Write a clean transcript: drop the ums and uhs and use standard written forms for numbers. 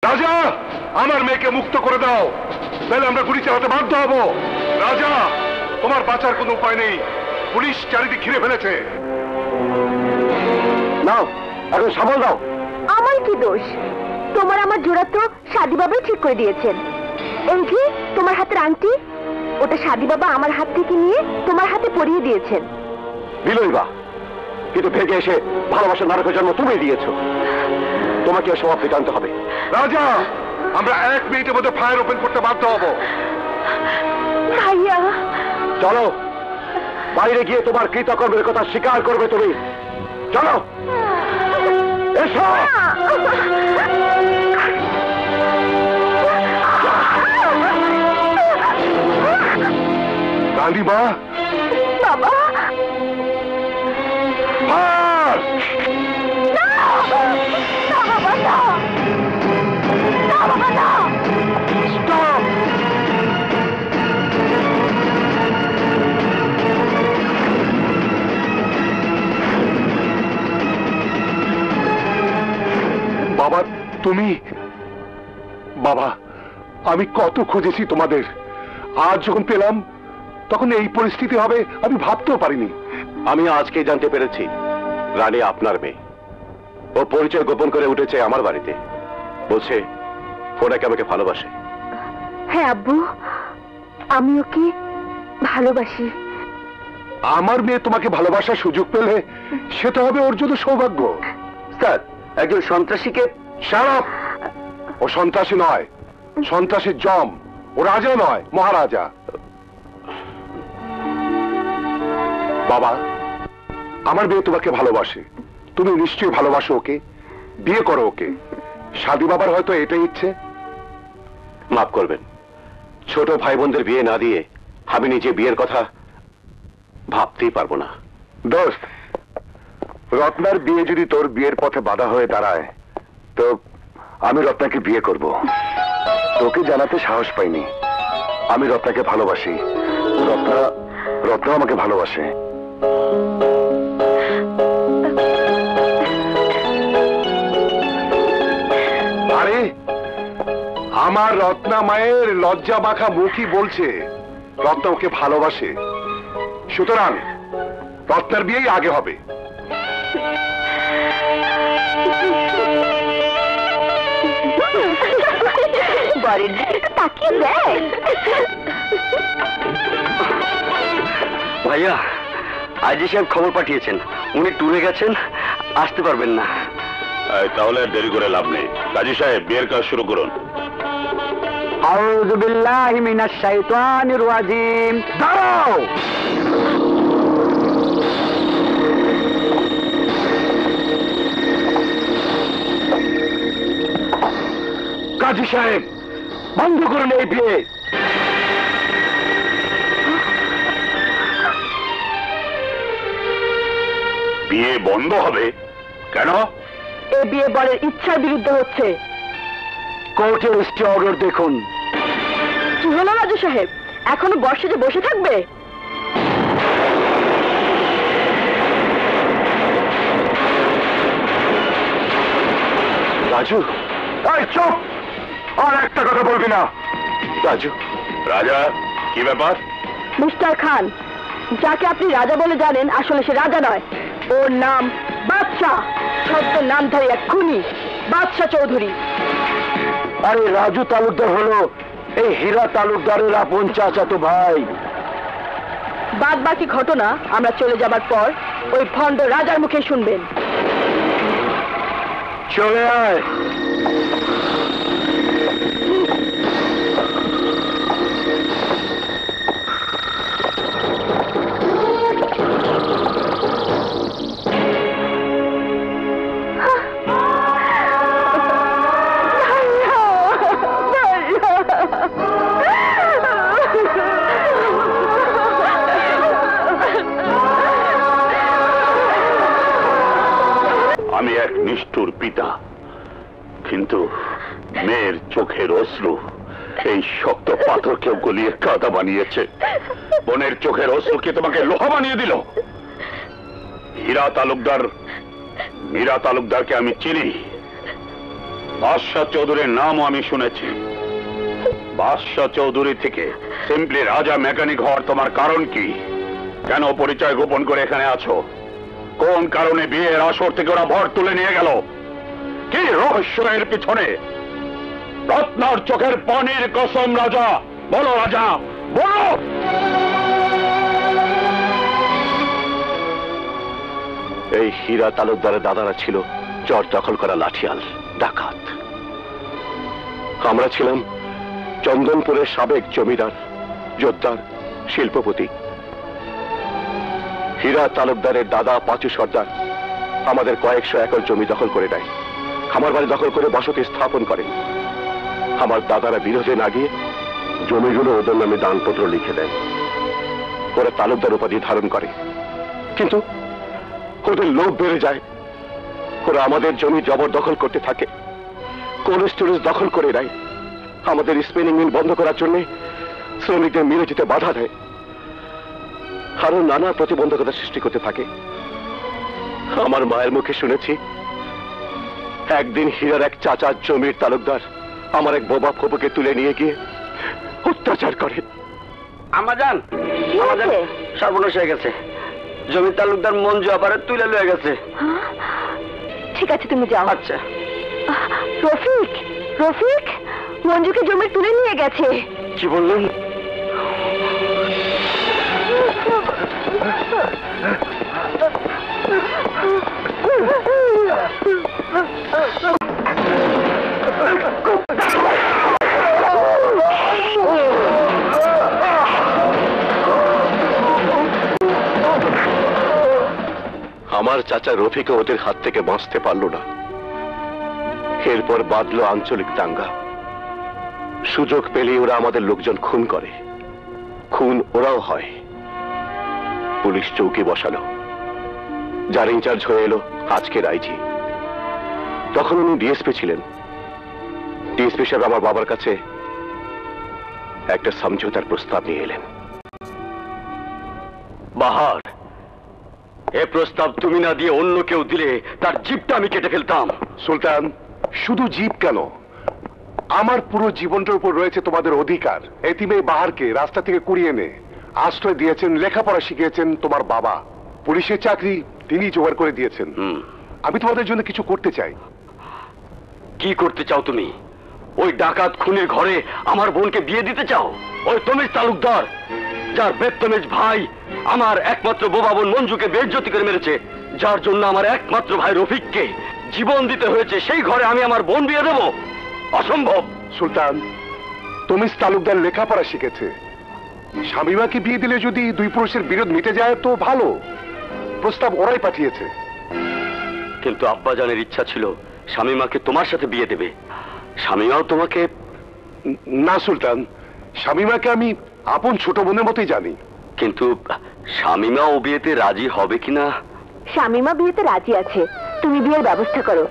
রাজা, আমার মেয়েকে মুক্ত করে দাও, তাহলে আমরা গুলি চালাতে বাধ্য হব। রাজা, তোমার বাঁচার কোনো উপায় নেই, পুলিশ চারিদিকে ঘিরে ফেলেছে। নাও, এখন সাবল দাও। আমার কি দোষ? তোমার আমার জোড়া তো সাদি বাবাই ঠিক করে দিয়েছেন। এই যে তোমার হাতের আংটি, ওটা সাদি বাবা আমার হাত থেকে নিয়ে তোমার হাতে পরিয়ে দিয়েছেন। দিলই বা, কিন্তু ভেগে এসে ভালোবাসার নারকের জন্ম তুমি দিয়েছো, তোমাকে এসব আপনি জানতে হবে। রাজা, আমরা 1 মিনিটের মধ্যে ফায়ার ওপেন করতে বাধ্য হব। ভাইয়া, চলো, বাইরে গিয়ে তোমার কৃতকর্মের কথা স্বীকার করবে তুমি। চলো, এসো। রানীমা, বাবা, ফায়ার! স্টপ! বাবা, তুমি? বাবা, আমি কত খুঁজেছি তোমাদের, আজ যখন পেলাম তখন এই পরিস্থিতি হবে আমি ভাবতেও পারিনি। আমি আজকে জানতে পেরেছি রানী আপনার মেয়ে। ও পরিচয় গোপন করে উঠেছে আমার বাড়িতে, বলছে ফোনাকে আমাকে ভালোবাসে। হ্যাঁ আব্বু, আমি ওকে ভালোবাসি। আমার মেয়ে তোমাকে ভালোবাসার সুযোগ পেলে সেটা হবে ওর জন্য সৌভাগ্য। স্যার, একজন সন্ত্রাসীকে শারাপ! ও সন্ত্রাসী নয়, সন্ত্রাসীর জম। ও রাজা নয়, মহারাজা। বাবা, আমার মেয়ে তোমাকে ভালোবাসে, তুমি নিশ্চয়ই ভালোবাসো ওকে, বিয়ে করো ওকে। সাদি বাবার হয়তো এটাই ইচ্ছে। মাফ করবেন, ছোট ভাই বোনদের বিয়ে না দিয়ে আমি নিজে বিয়ের কথা ভাবতেই পারবো না। দোস্ত, রত্নার বিয়ে যদি তোর বিয়ের পথে বাধা হয়ে দাঁড়ায় তো আমি রত্নাকে বিয়ে করব। তোকে জানাতে সাহস পাইনি, আমি রত্নাকে ভালোবাসি। রত্না আমাকে ভালোবাসে। আরে, আমার রত্না মায়ের লজ্জা মাখা মুখই বলছে রত্না ওকে ভালোবাসে। সুতরাং রত্নার বিয়েই আগে হবে। বরের দিকে তাকিয়ে দেখ। ভাইয়া, আইজি সাহেব খবর পাঠিয়েছেন, উনি ট্যুরে গেছেন, আসতে পারবেন না। তাহলে দেরি করে লাভ নেই। কাজী সাহেব, বিয়ের কাজ শুরু করুন। আউযু বিল্লাহি মিনাশ শাইতানির রাজিম। দাঁড়াও! কাজী সাহেব, বন্ধ করুন এই বিয়ে। বিয়ে বন্ধ হবে কেন? এ বিয়ে বরের ইচ্ছার বিরুদ্ধে হচ্ছে। কোর্টের স্টে অর্ডার দেখুন। কি হলো রাজু সাহেব, এখনো বর্ষে যে বসে থাকবে? রাজু, এই চুপ! আর একটা কথা বলবি না। রাজু। রাজা, কি ব্যাপার? মিস্টার খান, যাকে আপনি রাজা বলে জানেন, আসলে সে রাজা নয়। ওর নাম বাদশাহ, সদ্য নামধারী এক খুনি, বাদশাহ চৌধুরী। আরে রাজু তালুকদার হলো এই হীরা তালুকদারের আপন চাচাতো ভাই। বাদ বাকি ঘটনা আমরা চলে যাবার পর ওই ভণ্ড রাজার মুখে শুনবেন। চলে আয়। আমি এক নিষ্ঠুর পিতা, কিন্তু মেয়ের চোখের অশ্রু এই শক্ত পাথরকেও গলিয়ে কাদা বানিয়েছে। বোনের চোখের অশ্রুকে তোমাকে লোহা বানিয়ে দিল। মীরা তালুকদারকে আমি চিনি। বাদশাহ চৌধুরীর নামও আমি শুনেছি। বাদশাহ চৌধুরী থেকে সিম্পলি রাজা মেকানিক হওয়ার তোমার কারণ কি? কেন পরিচয় গোপন করে এখানে আছো? কোন কারণে বিয়ের আসর থেকে ওরা ভর তুলে নিয়ে গেল? কি রহস্য এর পিছনে? রত্নার চোখের পানির কসম রাজা, বলো রাজা, বলো। এই হীরা তালুকদারের দাদারা ছিল চর দখল করা লাঠিয়াল ডাকাত। আমরা ছিলাম চন্দনপুরের সাবেক জমিদার, জোদ্দার, শিল্পপতি। হীরা তালুকদারের দাদা পাঁচু সর্দার আমাদের কয়েকশো একর জমি দখল করে নেয়, খামার বাড়ি দখল করে বসতি স্থাপন করে। আমার দাদারা বিরোধে না গিয়ে জমিগুলো ওদের নামে দানপত্র লিখে দেয়। ওরা তালুকদার উপাধি ধারণ করে, কিন্তু ওদের লোভ বেড়ে যায়। ওরা আমাদের জমি জবরদখল করতে থাকে, কোল্ড স্টোরেজ দখল করে নেয়, আমাদের স্পিনিং মিল বন্ধ করার জন্য শ্রমিকদের মিলে যেতে বাধা দেয়, আরো নানা প্রতিবন্ধকতা সৃষ্টি করতে থাকে। আমার মায়ের মুখে শুনেছি একদিন হীরার এক চাচার জমির তালুকদার আমার এক বোবা ফুপুকে তুলে নিয়ে গিয়ে অত্যাচার করে। আমাজান, কি হয়েছে? সর্বনাশ হয়ে গেছে। জমির তালুকদার মঞ্জু আবার তুলে লয়ে গেছে। ঠিক আছে, তুমি যাও। আচ্ছা। রফিক, রফিক, মঞ্জুকে জমি তুলে নিয়ে গেছে। কি বললেন? আমার চাচা রফিকে ওদের হাত থেকে বাঁচতে পারল না। এরপর বাঁধলো আঞ্চলিক দাঙ্গা। সুযোগ পেলে ওরা আমাদের লোকজন খুন করে, খুন ওরাও হয়। পুলিশ চৌকি বসালো, যার ইনচার্জ হয়ে এলো আজকের আইজি। তখন উনি ডিএসপি ছিলেন। ডিএসপি সাহেব আমার বাবার কাছে একটা সমঝোতার প্রস্তাব নিয়ে এলেন। বাহার, এ প্রস্তাব তুমি না দিয়ে অন্য কেউ দিলে তার জিভটা আমি কেটে ফেলতাম। সুলতান, শুধু জীব কেন, আমার পুরো জীবনটার উপর রয়েছে তোমাদের অধিকার। এতিমে বাহারকে রাস্তা থেকে কুড়িয়ে এনে আশ্রয় দিয়েছেন, লেখাপড়া শিখিয়েছেন তোমার বাবা। পুলিশের চাকরি তিনি জোগাড় করে দিয়েছেন। আমি তোমাদের জন্য কিছু করতে চাই। কি করতে চাও তুমি? ওই ডাকাত খুনির ঘরে আমার বোনকে বিয়ে দিতে চাও? ওই তমিজ তালুকদার, যার বেত্তমিজ ভাই আমার একমাত্র বোবা বোন মঞ্জুকে বেইজ্জতি করে মেরেছে, যার জন্য আমার একমাত্র ভাই রফিককে জীবন দিতে হয়েছে, সেই ঘরে আমি আমার বোন বিয়ে দেব? অসম্ভব। সুলতান, তমিজ তালুকদার লেখাপড়া শিখেছে। শামিমাকে বিয়ে দিলে যদি দুই পুরুষের বিরোধ মিটে যায় তো ভালো। প্রস্তাব ওরাই পাঠিয়েছে। কিন্তু আব্বাজানের ইচ্ছা ছিল শামিমাকে তোমার সাথে বিয়ে দেবে। শামিমাও তোমাকে? না সুলতান, শামিমাকে আমি আপন ছোট বোনের মতোই জানি। কিন্তু শামিমা ও বিয়েতে রাজি হবে কিনা? শামিমা বিয়েতে রাজি আছে, তুমি বিয়ের ব্যবস্থা করো।